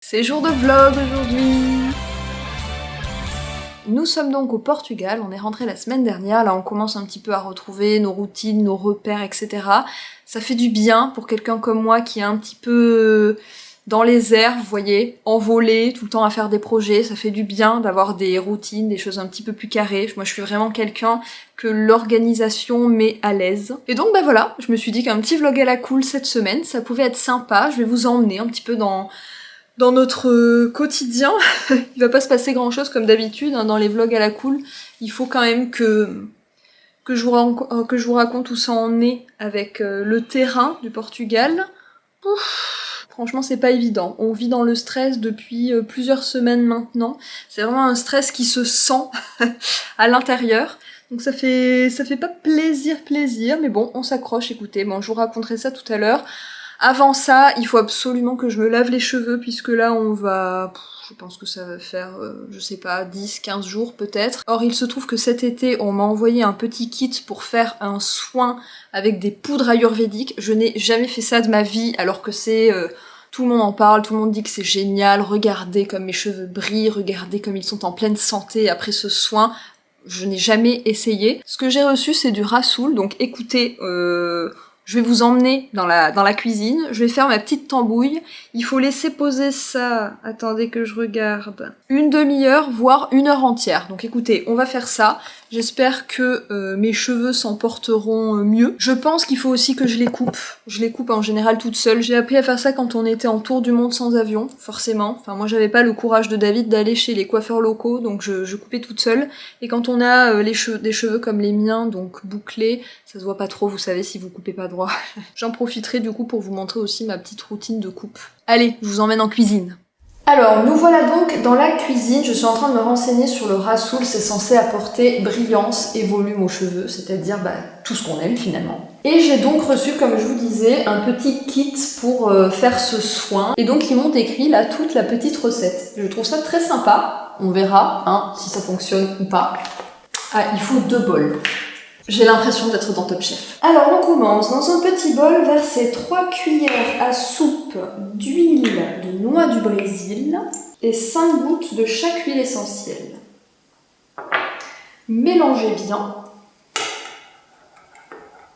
C'est jour de vlog aujourd'hui. Nous sommes donc au Portugal, on est rentré la semaine dernière, là on commence un petit peu à retrouver nos routines, nos repères, etc. Ça fait du bien pour quelqu'un comme moi qui est un petit peu dans les airs, vous voyez, envolé, tout le temps à faire des projets, ça fait du bien d'avoir des routines, des choses un petit peu plus carrées. Moi je suis vraiment quelqu'un que l'organisation met à l'aise. Et donc bah voilà, je me suis dit qu'un petit vlog à la cool cette semaine, ça pouvait être sympa, je vais vous emmener un petit peu dans notre quotidien. Il va pas se passer grand chose comme d'habitude hein, dans les vlogs à la cool. Il faut quand même que je vous raconte où ça en est avec le terrain du Portugal. Ouf, franchement c'est pas évident. On vit dans le stress depuis plusieurs semaines maintenant. C'est vraiment un stress qui se sent à l'intérieur. Donc ça fait pas plaisir, mais bon, on s'accroche, écoutez. Bon, je vous raconterai ça tout à l'heure. Avant ça, il faut absolument que je me lave les cheveux puisque là on va... je pense que ça va faire, je sais pas, 10-15 jours peut-être. Or il se trouve que cet été on m'a envoyé un petit kit pour faire un soin avec des poudres ayurvédiques. Je n'ai jamais fait ça de ma vie alors que c'est... tout le monde en parle, tout le monde dit que c'est génial, regardez comme mes cheveux brillent, regardez comme ils sont en pleine santé après ce soin. Je n'ai jamais essayé. Ce que j'ai reçu c'est du Rasoul, donc écoutez... je vais vous emmener dans la cuisine, je vais faire ma petite tambouille. Il faut laisser poser ça, attendez que je regarde, une demi-heure, voire une heure entière. Donc écoutez, on va faire ça. J'espère que mes cheveux s'en porteront mieux. Je pense qu'il faut aussi que je les coupe. Je les coupe en général toute seule. J'ai appris à faire ça quand on était en tour du monde sans avion, forcément. Enfin moi j'avais pas le courage de David d'aller chez les coiffeurs locaux, donc je coupais toute seule. Et quand on a des cheveux comme les miens, donc bouclés, ça se voit pas trop, vous savez, si vous coupez pas droit. J'en profiterai du coup pour vous montrer aussi ma petite routine de coupe. Allez, je vous emmène en cuisine. Alors, nous voilà donc dans la cuisine. Je suis en train de me renseigner sur le Rasoul. C'est censé apporter brillance et volume aux cheveux, c'est-à-dire tout ce qu'on aime finalement. Et j'ai donc reçu, comme je vous disais, un petit kit pour faire ce soin. Et donc ils m'ont écrit là toute la petite recette. Je trouve ça très sympa. On verra hein, si ça fonctionne ou pas. Ah, il faut 2 bols. J'ai l'impression d'être dans Top Chef. Alors on commence. Dans un petit bol, verser 3 cuillères à soupe d'huile de noix du Brésil et 5 gouttes de chaque huile essentielle. Mélangez bien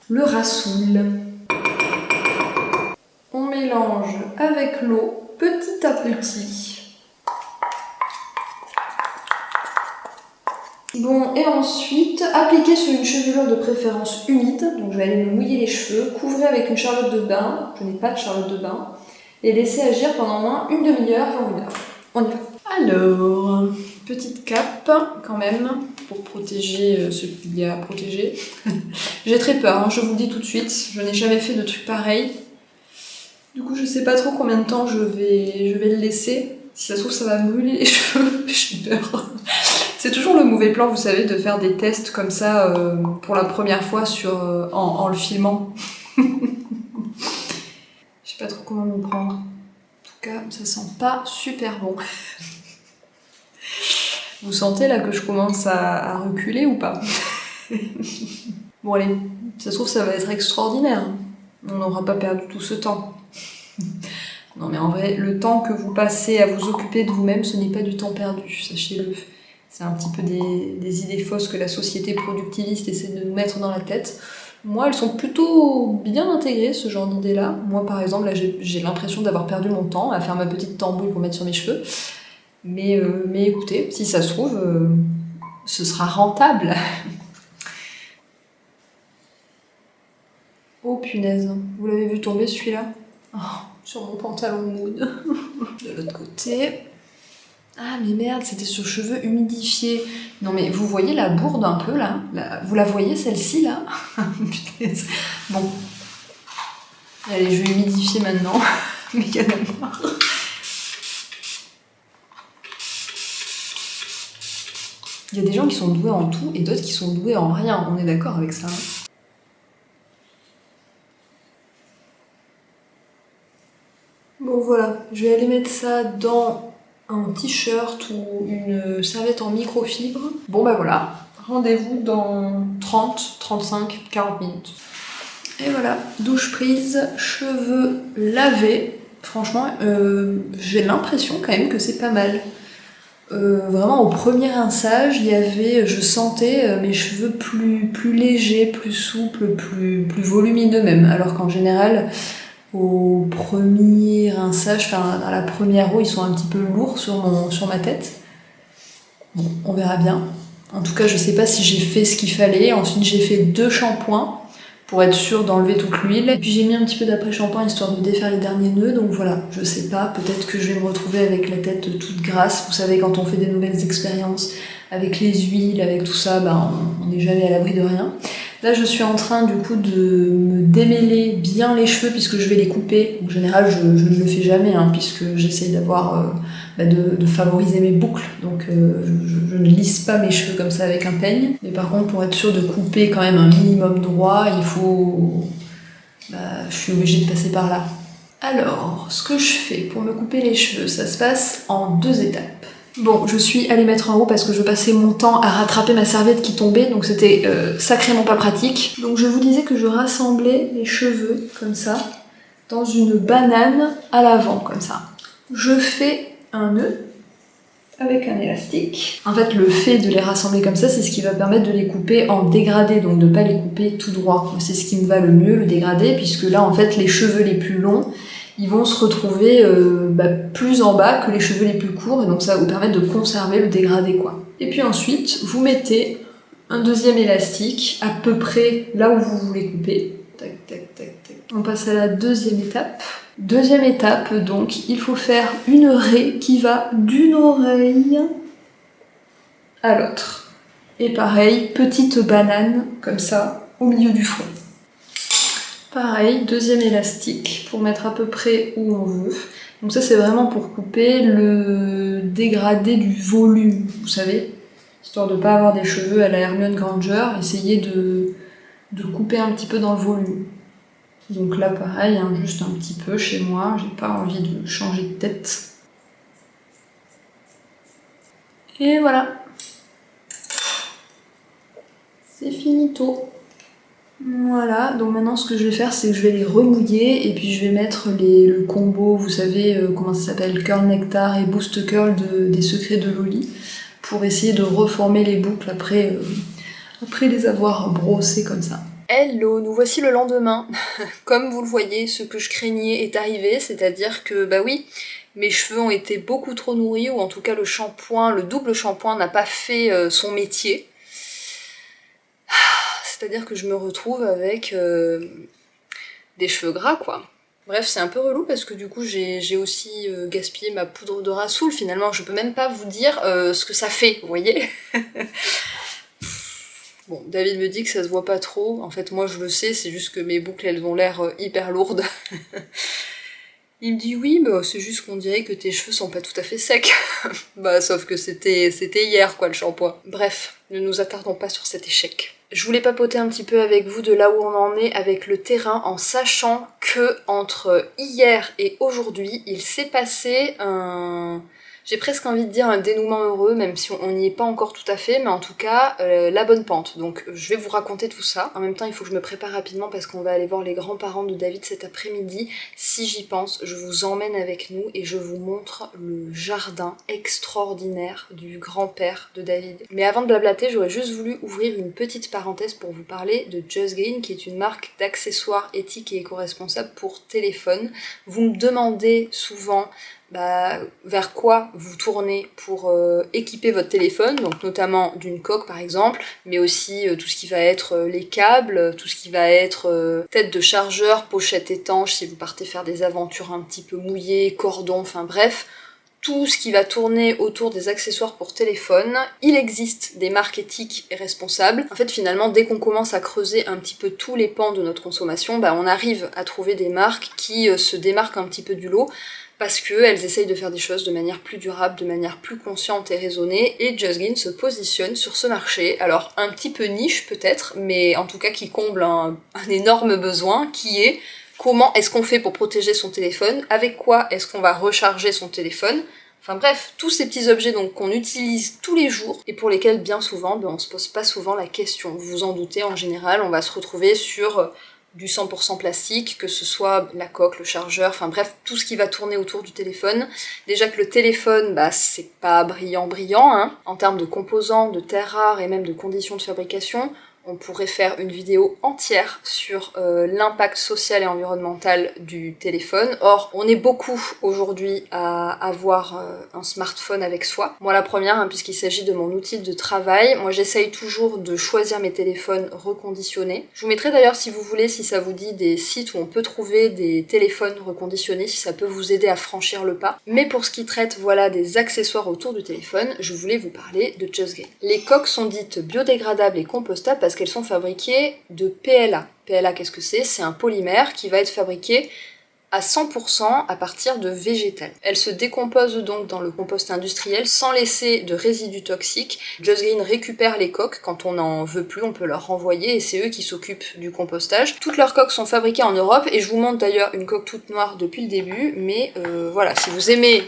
le Rasoul. On mélange avec l'eau petit à petit. Bon, et ensuite, appliquez sur une chevelure de préférence humide, donc je vais aller me mouiller les cheveux, couvrez avec une charlotte de bain, je n'ai pas de charlotte de bain, et laissez agir pendant au moins une demi-heure, voire une heure. On y va. Alors, petite cape quand même, pour protéger ce qu'il y a à protéger. J'ai très peur, hein, je vous le dis tout de suite, je n'ai jamais fait de truc pareil. Du coup, je sais pas trop combien de temps je vais le laisser. Si ça se trouve, ça va me brûler les cheveux, j'ai peur. C'est toujours le mauvais plan, vous savez, de faire des tests comme ça pour la première fois en le filmant. Je sais pas trop comment m'y prendre. En tout cas, ça sent pas super bon. Vous sentez là que je commence à reculer ou pas? Bon allez, ça se trouve ça va être extraordinaire. On n'aura pas perdu tout ce temps. Non mais en vrai, le temps que vous passez à vous occuper de vous-même, ce n'est pas du temps perdu, sachez-le. C'est un petit peu des idées fausses que la société productiviste essaie de nous mettre dans la tête. Moi, elles sont plutôt bien intégrées, ce genre d'idées-là. Moi, par exemple, là, j'ai l'impression d'avoir perdu mon temps à faire ma petite tambouille pour mettre sur mes cheveux. Mais écoutez, si ça se trouve, ce sera rentable. Oh punaise, vous l'avez vu tomber celui-là? Oh, sur mon pantalon moude. De l'autre côté... Ah mais merde, c'était sur cheveux humidifiés. Non mais vous voyez la bourde un peu là, vous la voyez celle-ci là? Bon. Allez, je vais humidifier maintenant. Mais il y en a marre. Il y a des gens qui sont doués en tout et d'autres qui sont doués en rien. On est d'accord avec ça. Hein. Bon voilà, je vais aller mettre ça dans un t-shirt ou une serviette en microfibre. Bon bah voilà, rendez-vous dans 30, 35, 40 minutes. Et voilà, douche prise, cheveux lavés. Franchement, j'ai l'impression quand même que c'est pas mal. Vraiment au premier rinçage, je sentais mes cheveux plus légers, plus souples, plus volumineux même. Alors qu'en général, au premier rinçage, enfin dans la première eau, ils sont un petit peu lourds sur ma tête. Bon, on verra bien. En tout cas, je sais pas si j'ai fait ce qu'il fallait. Ensuite, j'ai fait 2 shampoings pour être sûre d'enlever toute l'huile. Et puis j'ai mis un petit peu d'après-shampoing histoire de défaire les derniers nœuds. Donc voilà, je sais pas, peut-être que je vais me retrouver avec la tête toute grasse. Vous savez, quand on fait des nouvelles expériences avec les huiles, avec tout ça, on n'est jamais à l'abri de rien. Là, je suis en train du coup de me démêler bien les cheveux puisque je vais les couper. En général, je ne le fais jamais puisque j'essaye d'avoir de favoriser mes boucles. Donc je ne lisse pas mes cheveux comme ça avec un peigne. Mais par contre, pour être sûre de couper quand même un minimum droit, je suis obligée de passer par là. Alors, ce que je fais pour me couper les cheveux, ça se passe en 2 étapes. Bon, je suis allée mettre en haut parce que je passais mon temps à rattraper ma serviette qui tombait, donc c'était sacrément pas pratique. Donc je vous disais que je rassemblais les cheveux, comme ça, dans une banane à l'avant, comme ça. Je fais un nœud avec un élastique. En fait, le fait de les rassembler comme ça, c'est ce qui va permettre de les couper en dégradé, donc de pas les couper tout droit. C'est ce qui me va le mieux, le dégradé, puisque là, en fait, les cheveux les plus longs, ils vont se retrouver plus en bas que les cheveux les plus courts, et donc ça va vous permettre de conserver le dégradé, quoi. Et puis ensuite, vous mettez un deuxième élastique à peu près là où vous voulez couper. Tac, tac, tac, tac. On passe à la deuxième étape. Deuxième étape, donc, il faut faire une raie qui va d'une oreille à l'autre. Et pareil, petite banane, comme ça, au milieu du front. Pareil, deuxième élastique, pour mettre à peu près où on veut. Donc ça, c'est vraiment pour couper le dégradé du volume, vous savez, histoire de ne pas avoir des cheveux à la Hermione Granger, essayer de couper un petit peu dans le volume. Donc là, pareil, juste un petit peu chez moi, j'ai pas envie de changer de tête. Et voilà. C'est finito. Voilà, donc maintenant ce que je vais faire, c'est que je vais les remouiller et puis je vais mettre le combo, vous savez comment ça s'appelle, Curl Nectar et Boost Curl des Secrets de Loli, pour essayer de reformer les boucles après les avoir brossées comme ça. Hello, nous voici le lendemain. Comme vous le voyez, ce que je craignais est arrivé, c'est-à-dire que, oui, mes cheveux ont été beaucoup trop nourris, ou en tout cas le double shampoing n'a pas fait son métier. C'est-à-dire que je me retrouve avec des cheveux gras, quoi. Bref, c'est un peu relou parce que du coup j'ai aussi gaspillé ma poudre de rassoul. Finalement, je peux même pas vous dire ce que ça fait, vous voyez. Bon, David me dit que ça se voit pas trop. En fait, moi je le sais, c'est juste que mes boucles elles ont l'air hyper lourdes. Il me dit oui, c'est juste qu'on dirait que tes cheveux sont pas tout à fait secs. Sauf que c'était hier quoi le shampoing. Bref, ne nous attardons pas sur cet échec. Je voulais papoter un petit peu avec vous de là où on en est avec le terrain, en sachant que entre hier et aujourd'hui, il s'est passé j'ai presque envie de dire un dénouement heureux, même si on n'y est pas encore tout à fait, mais en tout cas, la bonne pente. Donc je vais vous raconter tout ça. En même temps, il faut que je me prépare rapidement parce qu'on va aller voir les grands-parents de David cet après-midi. Si j'y pense, je vous emmène avec nous et je vous montre le jardin extraordinaire du grand-père de David. Mais avant de blablater, j'aurais juste voulu ouvrir une petite parenthèse pour vous parler de Just Green, qui est une marque d'accessoires éthiques et éco-responsables pour téléphone. Vous me demandez souvent vers quoi vous tournez pour équiper votre téléphone, donc notamment d'une coque par exemple, mais aussi tout ce qui va être les câbles, tout ce qui va être tête de chargeur, pochette étanche si vous partez faire des aventures un petit peu mouillées, cordon, enfin bref, tout ce qui va tourner autour des accessoires pour téléphone. Il existe des marques éthiques et responsables. En fait, finalement, dès qu'on commence à creuser un petit peu tous les pans de notre consommation, on arrive à trouver des marques qui se démarquent un petit peu du lot, parce qu'elles essayent de faire des choses de manière plus durable, de manière plus consciente et raisonnée, et Just Green se positionne sur ce marché, alors un petit peu niche peut-être, mais en tout cas qui comble un énorme besoin, qui est comment est-ce qu'on fait pour protéger son téléphone, avec quoi est-ce qu'on va recharger son téléphone, enfin bref, tous ces petits objets donc qu'on utilise tous les jours, et pour lesquels bien souvent, on se pose pas souvent la question, vous vous en doutez, en général, on va se retrouver sur du 100% plastique, que ce soit la coque, le chargeur, enfin bref, tout ce qui va tourner autour du téléphone. Déjà que le téléphone, c'est pas brillant, hein. En termes de composants, de terres rares et même de conditions de fabrication, on pourrait faire une vidéo entière sur l'impact social et environnemental du téléphone. Or, on est beaucoup aujourd'hui à avoir un smartphone avec soi. Moi la première, puisqu'il s'agit de mon outil de travail. Moi j'essaye toujours de choisir mes téléphones reconditionnés. Je vous mettrai d'ailleurs, si vous voulez, si ça vous dit, des sites où on peut trouver des téléphones reconditionnés, si ça peut vous aider à franchir le pas. Mais pour ce qui traite, des accessoires autour du téléphone, je voulais vous parler de Just Green. Les coques sont dites biodégradables et compostables parce qu'elles sont fabriquées de PLA. PLA, qu'est-ce que c'est ? C'est un polymère qui va être fabriqué à 100% à partir de végétal. Elles se décomposent donc dans le compost industriel sans laisser de résidus toxiques. Just Green récupère les coques, quand on n'en veut plus, on peut leur renvoyer et c'est eux qui s'occupent du compostage. Toutes leurs coques sont fabriquées en Europe et je vous montre d'ailleurs une coque toute noire depuis le début, mais si vous aimez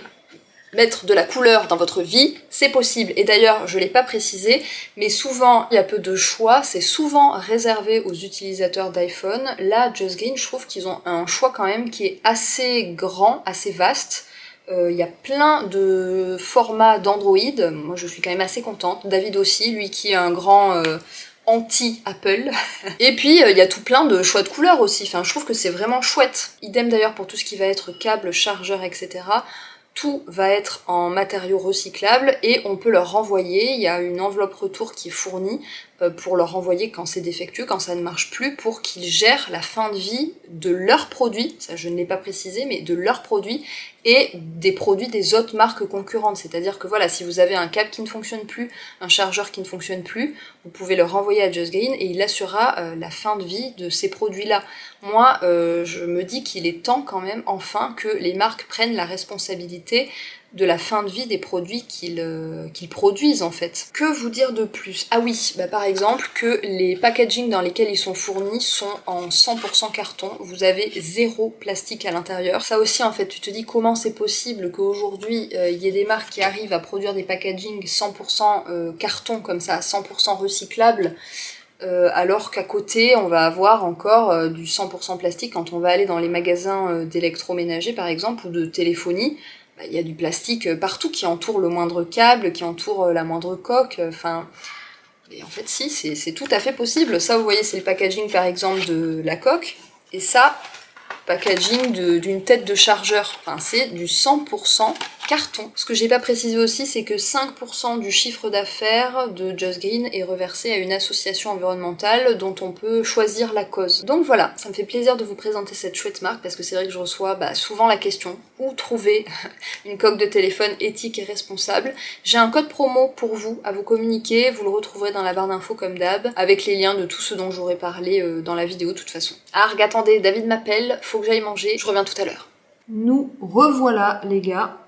mettre de la couleur dans votre vie, c'est possible. Et d'ailleurs, je l'ai pas précisé, mais souvent, il y a peu de choix, c'est souvent réservé aux utilisateurs d'iPhone. Là, Just Green, je trouve qu'ils ont un choix quand même qui est assez grand, assez vaste. Il y a plein de formats d'Android, moi je suis quand même assez contente. David aussi, lui qui est un grand anti-Apple. Et puis, il y a tout plein de choix de couleurs aussi, enfin, je trouve que c'est vraiment chouette. Idem d'ailleurs pour tout ce qui va être câble, chargeur, etc. Tout va être en matériaux recyclables et on peut leur renvoyer, il y a une enveloppe retour qui est fournie pour leur renvoyer quand c'est défectueux, quand ça ne marche plus, pour qu'ils gèrent la fin de vie de leurs produits, ça je ne l'ai pas précisé, mais de leurs produits et des produits des autres marques concurrentes. C'est-à-dire que si vous avez un câble qui ne fonctionne plus, un chargeur qui ne fonctionne plus, vous pouvez le renvoyer à Just Green et il assurera la fin de vie de ces produits-là. Moi, je me dis qu'il est temps quand même, enfin, que les marques prennent la responsabilité de la fin de vie des produits qu'ils produisent en fait. Que vous dire de plus ? Ah oui, par exemple que les packagings dans lesquels ils sont fournis sont en 100% carton, vous avez 0 plastique à l'intérieur. Ça aussi en fait, tu te dis comment c'est possible qu'aujourd'hui il y ait des marques qui arrivent à produire des packagings 100% carton comme ça, 100% recyclables, alors qu'à côté on va avoir encore du 100% plastique quand on va aller dans les magasins d'électroménager par exemple ou de téléphonie. Il y a du plastique partout qui entoure le moindre câble, qui entoure la moindre coque, et en fait si, c'est tout à fait possible. Ça vous voyez, c'est le packaging par exemple de la coque, et ça, packaging d'une tête de chargeur, c'est du 100% carton. Ce que j'ai pas précisé aussi, c'est que 5% du chiffre d'affaires de Just Green est reversé à une association environnementale dont on peut choisir la cause. Donc voilà, ça me fait plaisir de vous présenter cette chouette marque parce que c'est vrai que je reçois souvent la question où trouver une coque de téléphone éthique et responsable. J'ai un code promo pour vous à vous communiquer, vous le retrouverez dans la barre d'infos comme d'hab, avec les liens de tout ce dont j'aurais parlé dans la vidéo de toute façon. Arg, attendez, David m'appelle, faut que j'aille manger, je reviens tout à l'heure. Nous revoilà les gars.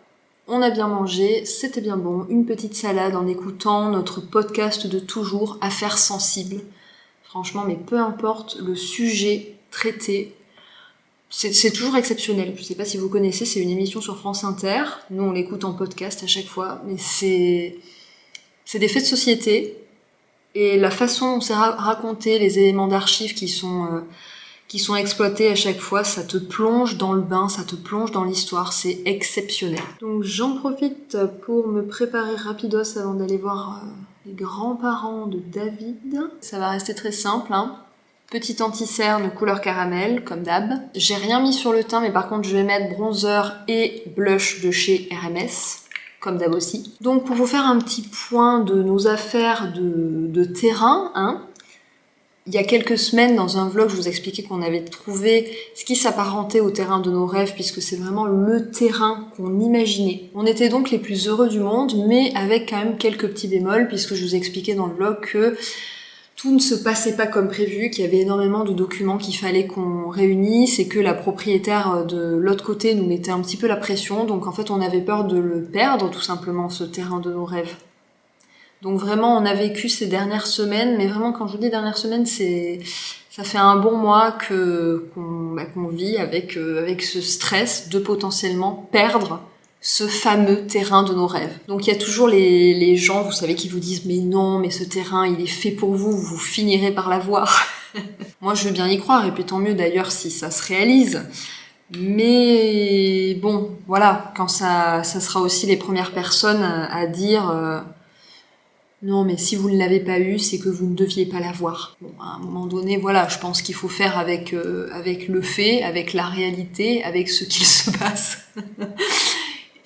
On a bien mangé, c'était bien bon, une petite salade en écoutant notre podcast de toujours, Affaires sensibles. Franchement, mais peu importe le sujet traité, c'est toujours exceptionnel. Je sais pas si vous connaissez, c'est une émission sur France Inter. Nous, on l'écoute en podcast à chaque fois, mais c'est des faits de société. Et la façon dont c'est raconté, les éléments d'archives qui sont exploités à chaque fois, ça te plonge dans le bain, ça te plonge dans l'histoire, c'est exceptionnel. Donc j'en profite pour me préparer rapidos avant d'aller voir les grands-parents de David. Ça va rester très simple, Petit anti-cerne couleur caramel, comme d'hab. J'ai rien mis sur le teint, mais par contre je vais mettre bronzer et blush de chez RMS, comme d'hab aussi. Donc pour vous faire un petit point de nos affaires de terrain, il y a quelques semaines, dans un vlog, je vous expliquais qu'on avait trouvé ce qui s'apparentait au terrain de nos rêves, puisque c'est vraiment le terrain qu'on imaginait. On était donc les plus heureux du monde, mais avec quand même quelques petits bémols, puisque je vous expliquais dans le vlog que tout ne se passait pas comme prévu, qu'il y avait énormément de documents qu'il fallait qu'on réunisse, et que la propriétaire de l'autre côté nous mettait un petit peu la pression, donc en fait on avait peur de le perdre, tout simplement, ce terrain de nos rêves. Donc vraiment, on a vécu ces dernières semaines, mais vraiment quand je vous dis dernières semaines, ça fait un bon mois qu'on vit avec ce stress de potentiellement perdre ce fameux terrain de nos rêves. Donc il y a toujours les gens, vous savez, qui vous disent « Mais non, mais ce terrain, il est fait pour vous, vous finirez par l'avoir ». Moi, je veux bien y croire, et puis tant mieux d'ailleurs si ça se réalise. Mais bon, voilà, quand ça sera aussi les premières personnes à dire non, mais si vous ne l'avez pas eu, c'est que vous ne deviez pas l'avoir. Bon, à un moment donné, voilà, je pense qu'il faut faire avec le fait, avec la réalité, avec ce qu'il se passe.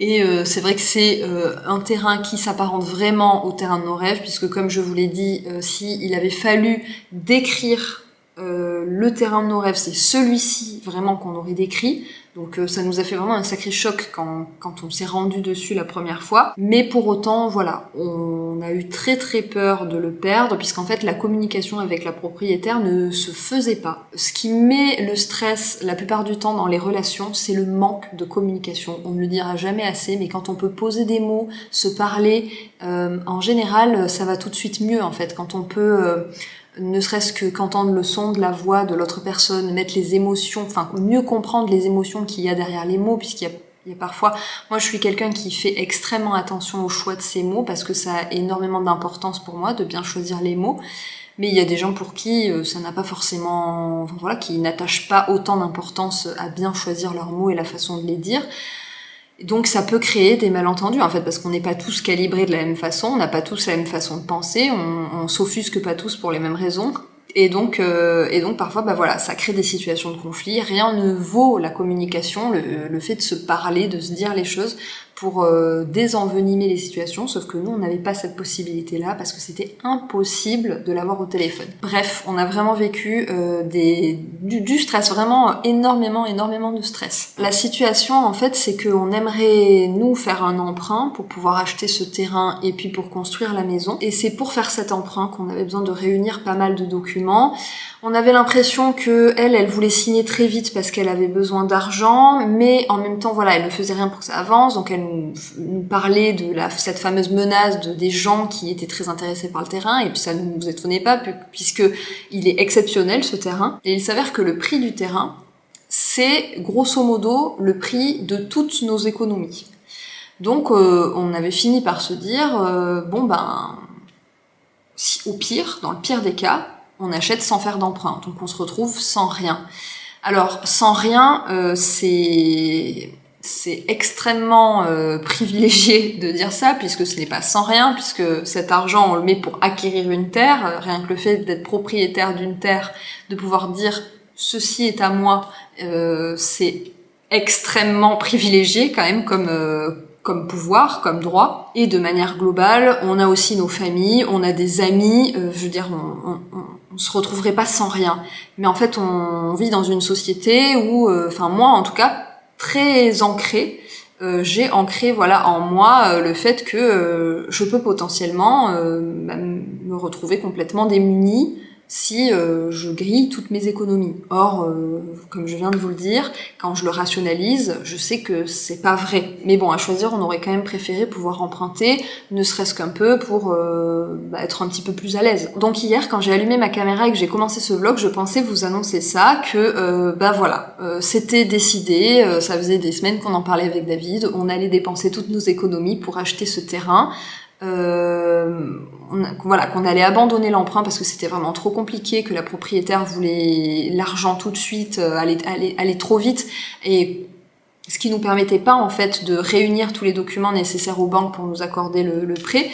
Et c'est vrai que c'est un terrain qui s'apparente vraiment au terrain de nos rêves, puisque comme je vous l'ai dit, s'il avait fallu décrire le terrain de nos rêves, c'est celui-ci vraiment qu'on aurait décrit. Donc ça nous a fait vraiment un sacré choc quand on s'est rendu dessus la première fois. Mais pour autant, voilà, on a eu très très peur de le perdre, puisqu'en fait la communication avec la propriétaire ne se faisait pas. Ce qui met le stress la plupart du temps dans les relations, c'est le manque de communication. On ne le dira jamais assez, mais quand on peut poser des mots, se parler, en général, ça va tout de suite mieux en fait. Quand on peut... ne serait-ce que qu'entendre le son de la voix de l'autre personne, mettre les émotions, enfin mieux comprendre les émotions qu'il y a derrière les mots, puisqu'il y a parfois... Moi, je suis quelqu'un qui fait extrêmement attention au choix de ses mots, parce que ça a énormément d'importance pour moi de bien choisir les mots. Mais il y a des gens pour qui ça n'a pas forcément... Enfin, voilà, qui n'attachent pas autant d'importance à bien choisir leurs mots et la façon de les dire. Donc ça peut créer des malentendus en fait, parce qu'on n'est pas tous calibrés de la même façon, on n'a pas tous la même façon de penser, on s'offusque pas tous pour les mêmes raisons. Et donc parfois, bah voilà, ça crée des situations de conflit. Rien ne vaut la communication, le fait de se parler, de se dire les choses pour désenvenimer les situations. Sauf que nous, on n'avait pas cette possibilité-là parce que c'était impossible de l'avoir au téléphone. Bref, on a vraiment vécu du stress, vraiment énormément de stress. La situation, en fait, c'est qu'on aimerait nous faire un emprunt pour pouvoir acheter ce terrain et puis pour construire la maison. Et c'est pour faire cet emprunt qu'on avait besoin de réunir pas mal de documents. On avait l'impression que elle voulait signer très vite parce qu'elle avait besoin d'argent, mais en même temps, voilà, elle ne faisait rien pour que ça avance, donc elle nous parlait de cette fameuse menace des gens qui étaient très intéressés par le terrain, et puis ça ne nous étonnait pas, puisque il est exceptionnel ce terrain, et il s'avère que le prix du terrain, c'est grosso modo le prix de toutes nos économies. Donc on avait fini par se dire, si, au pire, dans le pire des cas, on achète sans faire d'emprunt, donc on se retrouve sans rien. Alors, sans rien, c'est extrêmement privilégié de dire ça, puisque ce n'est pas sans rien, puisque cet argent, on le met pour acquérir une terre. Rien que le fait d'être propriétaire d'une terre, de pouvoir dire « ceci est à moi », c'est extrêmement privilégié quand même comme pouvoir, comme droit. Et de manière globale, on a aussi nos familles, on a des amis, je veux dire, on se retrouverait pas sans rien. Mais en fait, on vit dans une société où, enfin moi en tout cas, très ancrée, j'ai ancré voilà en moi le fait que je peux potentiellement me retrouver complètement démunie si je grille toutes mes économies. Or, comme je viens de vous le dire, quand je le rationalise, je sais que c'est pas vrai. Mais bon, à choisir, on aurait quand même préféré pouvoir emprunter, ne serait-ce qu'un peu pour être un petit peu plus à l'aise. Donc hier, quand j'ai allumé ma caméra et que j'ai commencé ce vlog, je pensais vous annoncer ça, que c'était décidé, ça faisait des semaines qu'on en parlait avec David, on allait dépenser toutes nos économies pour acheter ce terrain. Qu'on allait abandonner l'emprunt parce que c'était vraiment trop compliqué, que la propriétaire voulait l'argent tout de suite, aller trop vite, et ce qui nous permettait pas en fait de réunir tous les documents nécessaires aux banques pour nous accorder le prêt.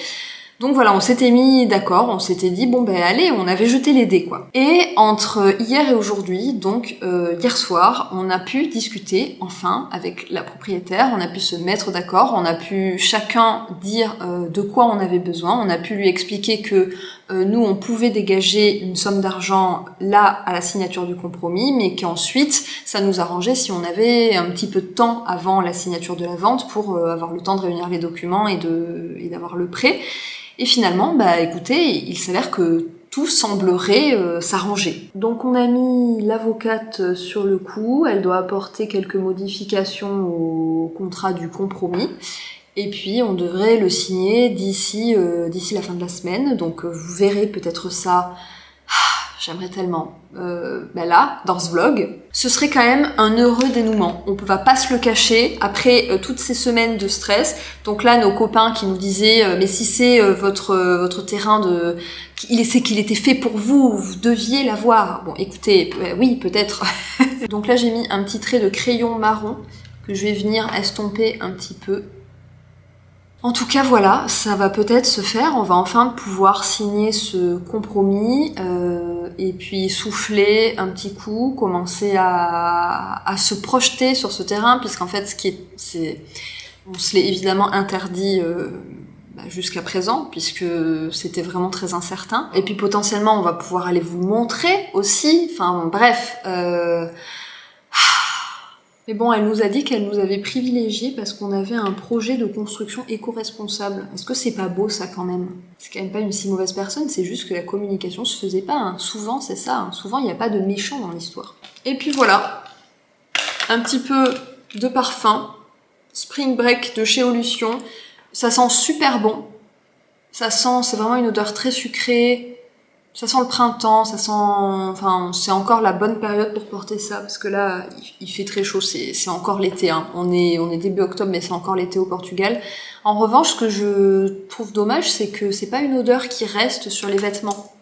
Donc voilà, on s'était mis d'accord, on s'était dit bon ben allez, on avait jeté les dés quoi. Et entre hier et aujourd'hui, donc hier soir, on a pu discuter enfin avec la propriétaire, on a pu se mettre d'accord, on a pu chacun dire de quoi on avait besoin, on a pu lui expliquer que nous on pouvait dégager une somme d'argent là à la signature du compromis, mais qu'ensuite ça nous arrangeait si on avait un petit peu de temps avant la signature de la vente pour avoir le temps de réunir les documents et d'avoir le prêt. Et finalement, écoutez, il s'avère que tout semblerait s'arranger. Donc on a mis l'avocate sur le coup, elle doit apporter quelques modifications au contrat du compromis, et puis on devrait le signer d'ici la fin de la semaine, donc vous verrez peut-être ça j'aimerais tellement. Là, dans ce vlog, ce serait quand même un heureux dénouement. On ne va pas se le cacher, après toutes ces semaines de stress. Donc là, nos copains qui nous disaient mais si c'est votre terrain c'est qu'il était fait pour vous, vous deviez l'avoir. Bon, écoutez, oui, peut-être. Donc là, j'ai mis un petit trait de crayon marron que je vais venir estomper un petit peu. En tout cas, voilà, ça va peut-être se faire. On va enfin pouvoir signer ce compromis et puis souffler un petit coup, commencer à se projeter sur ce terrain, puisqu'en fait, on se l'est évidemment interdit jusqu'à présent, puisque c'était vraiment très incertain. Et puis potentiellement, on va pouvoir aller vous le montrer aussi. Enfin, bref. Mais bon, elle nous a dit qu'elle nous avait privilégiés parce qu'on avait un projet de construction éco-responsable. Est-ce que c'est pas beau ça quand même? C'est quand même pas une si mauvaise personne, c'est juste que la communication se faisait pas. Hein. Souvent c'est ça, hein. Souvent il n'y a pas de méchant dans l'histoire. Et puis voilà, un petit peu de parfum, Spring Break de chez Olution. Ça sent super bon. Ça sent, c'est vraiment une odeur très sucrée. Ça sent le printemps, ça sent... Enfin, c'est encore la bonne période pour porter ça, parce que là, il fait très chaud, c'est encore l'été. Hein. On est début octobre, mais c'est encore l'été au Portugal. En revanche, ce que je trouve dommage, c'est que c'est pas une odeur qui reste sur les vêtements.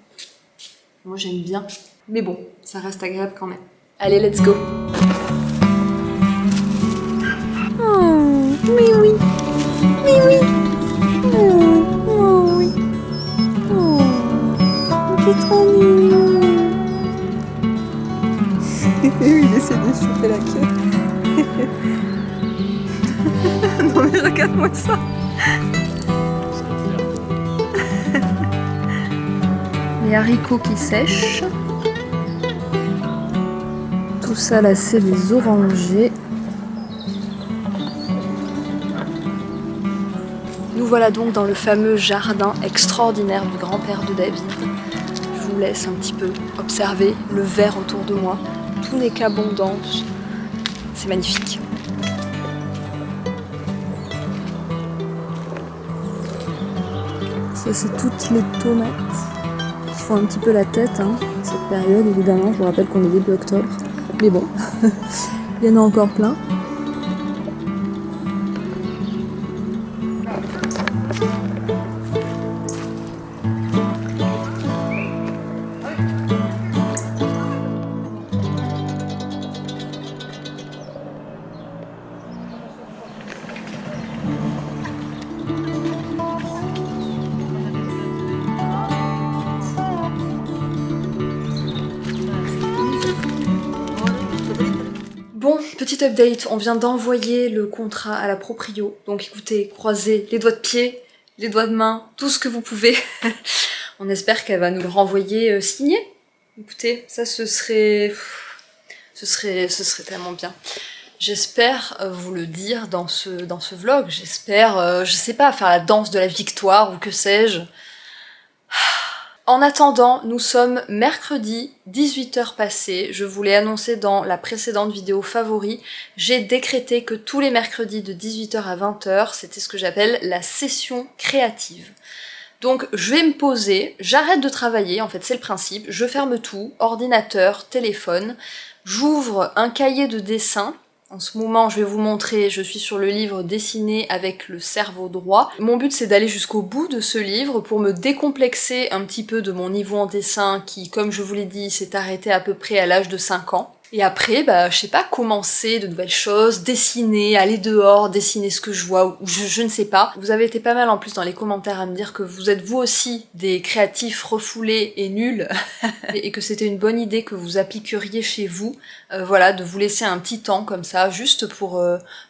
Moi, j'aime bien. Mais bon, ça reste agréable quand même. Allez, let's go. Oh, oui, oui. Oui, oui. Oh, oui. Oh, c'est trop mignon. Il essaie de choper la queue. Non mais regarde-moi ça. Les haricots qui sèchent. Tout ça là c'est des orangers. Nous voilà donc dans le fameux jardin extraordinaire du grand-père de David. Je vous laisse un petit peu observer le vert autour de moi. Tout n'est qu'abondance. C'est magnifique. Ça c'est toutes les tomates qui font un petit peu la tête, hein, cette période évidemment. Je vous rappelle qu'on est début octobre. Mais bon, il y en a encore plein. Bon, petit update, on vient d'envoyer le contrat à la proprio. Donc écoutez, croisez les doigts de pied, les doigts de main, tout ce que vous pouvez. On espère qu'elle va nous le renvoyer signé. Écoutez, ça ce serait tellement bien. J'espère vous le dire dans ce vlog. J'espère, je sais pas, faire la danse de la victoire ou que sais-je. En attendant, nous sommes mercredi, 18h passées. Je vous l'ai annoncé dans la précédente vidéo favori. J'ai décrété que tous les mercredis de 18h à 20h, c'était ce que j'appelle la session créative. Donc je vais me poser, j'arrête de travailler, en fait c'est le principe, je ferme tout, ordinateur, téléphone, j'ouvre un cahier de dessin. En ce moment, je vais vous montrer, je suis sur le livre Dessiner avec le cerveau droit. Mon but, c'est d'aller jusqu'au bout de ce livre pour me décomplexer un petit peu de mon niveau en dessin qui, comme je vous l'ai dit, s'est arrêté à peu près à l'âge de 5 ans. Et après, je sais pas, commencer de nouvelles choses, dessiner, aller dehors, dessiner ce que je vois, ou je ne sais pas. Vous avez été pas mal en plus dans les commentaires à me dire que vous êtes vous aussi des créatifs refoulés et nuls, et que c'était une bonne idée que vous appliqueriez chez vous, voilà, de vous laisser un petit temps comme ça, juste pour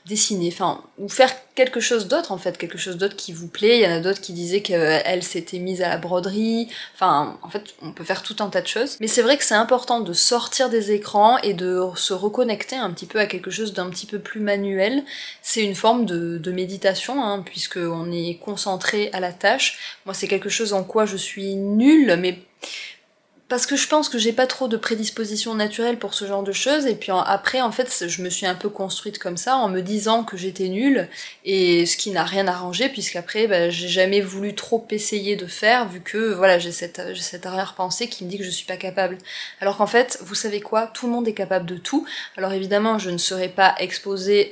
dessiner, enfin, ou faire quelque chose d'autre en fait, quelque chose d'autre qui vous plaît. Il y en a d'autres qui disaient qu'elle s'était mise à la broderie, enfin, en fait, on peut faire tout un tas de choses. Mais c'est vrai que c'est important de sortir des écrans et de se reconnecter un petit peu à quelque chose d'un petit peu plus manuel. C'est une forme de méditation, hein, puisqu'on est concentré à la tâche. Moi, c'est quelque chose en quoi je suis nulle, mais parce que je pense que j'ai pas trop de prédisposition naturelle pour ce genre de choses, et puis après en fait je me suis un peu construite comme ça en me disant que j'étais nulle, et ce qui n'a rien arrangé puisqu'après bah, j'ai jamais voulu trop essayer de faire vu que voilà j'ai cette arrière-pensée qui me dit que je suis pas capable. Alors qu'en fait, vous savez quoi, tout le monde est capable de tout. Alors évidemment je ne serai pas exposée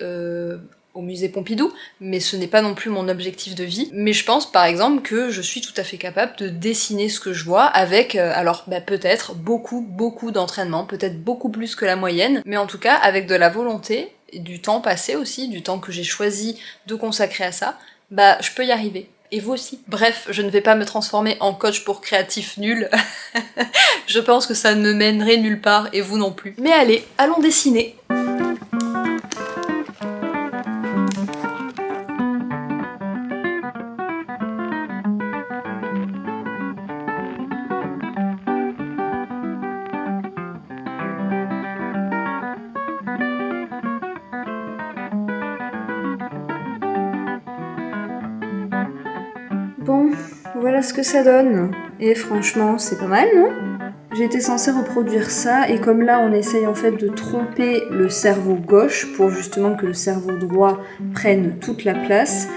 au musée Pompidou, mais ce n'est pas non plus mon objectif de vie. Mais je pense par exemple que je suis tout à fait capable de dessiner ce que je vois avec, alors bah, peut-être beaucoup d'entraînement, peut-être beaucoup plus que la moyenne, mais en tout cas avec de la volonté, et du temps passé aussi, du temps que j'ai choisi de consacrer à ça, bah je peux y arriver. Et vous aussi. Bref, je ne vais pas me transformer en coach pour créatifs nuls. Je pense que ça ne mènerait nulle part, et vous non plus. Mais allez, allons dessiner. Bon, voilà ce que ça donne. Et franchement, c'est pas mal, non? J'étais censée reproduire ça, et comme là on essaye en fait de tromper le cerveau gauche pour justement que le cerveau droit prenne toute la place,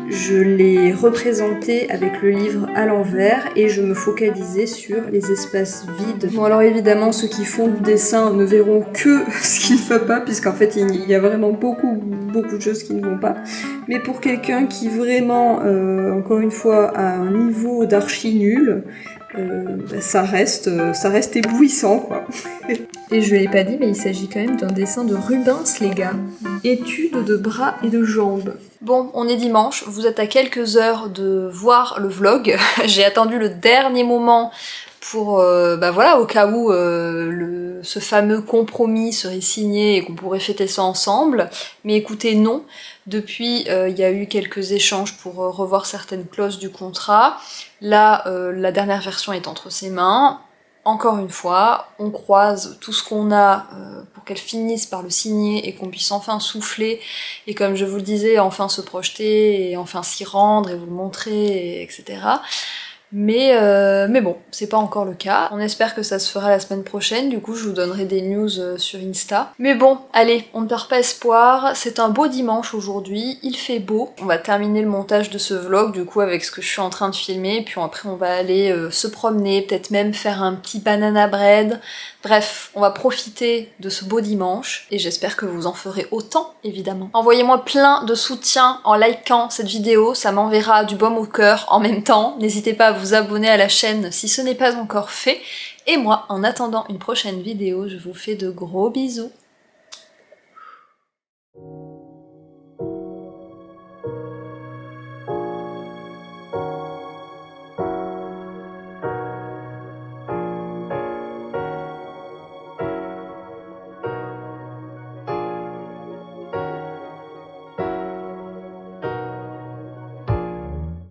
je l'ai représenté avec le livre à l'envers et je me focalisais sur les espaces vides. Bon alors évidemment ceux qui font du dessin ne verront que ce qui ne va pas, puisqu'en fait il y a vraiment beaucoup de choses qui ne vont pas. Mais pour quelqu'un qui vraiment, encore une fois, a un niveau d'archi nul, bah, ça reste éblouissant quoi. Et je l'ai pas dit, mais il s'agit quand même d'un dessin de Rubens, les gars. Étude de bras et de jambes. Bon, on est dimanche, vous êtes à quelques heures de voir le vlog. J'ai attendu le dernier moment pour, bah voilà, au cas où ce fameux compromis serait signé et qu'on pourrait fêter ça ensemble. Mais écoutez, non. Depuis, il y a eu quelques échanges pour revoir certaines clauses du contrat. Là, la dernière version est entre ses mains. Encore une fois, on croise tout ce qu'on a pour qu'elle finisse par le signer et qu'on puisse enfin souffler et comme je vous le disais, enfin se projeter et enfin s'y rendre et vous le montrer, etc. Mais bon, c'est pas encore le cas. On espère que ça se fera la semaine prochaine, du coup je vous donnerai des news sur Insta. Mais bon, allez, on ne perd pas espoir, c'est un beau dimanche aujourd'hui, il fait beau. On va terminer le montage de ce vlog du coup avec ce que je suis en train de filmer, puis après on va aller se promener, peut-être même faire un petit banana bread. Bref, on va profiter de ce beau dimanche et j'espère que vous en ferez autant, évidemment. Envoyez-moi plein de soutien en likant cette vidéo, ça m'enverra du baume au cœur en même temps. N'hésitez pas à vous abonner à la chaîne si ce n'est pas encore fait. Et moi, en attendant une prochaine vidéo, je vous fais de gros bisous.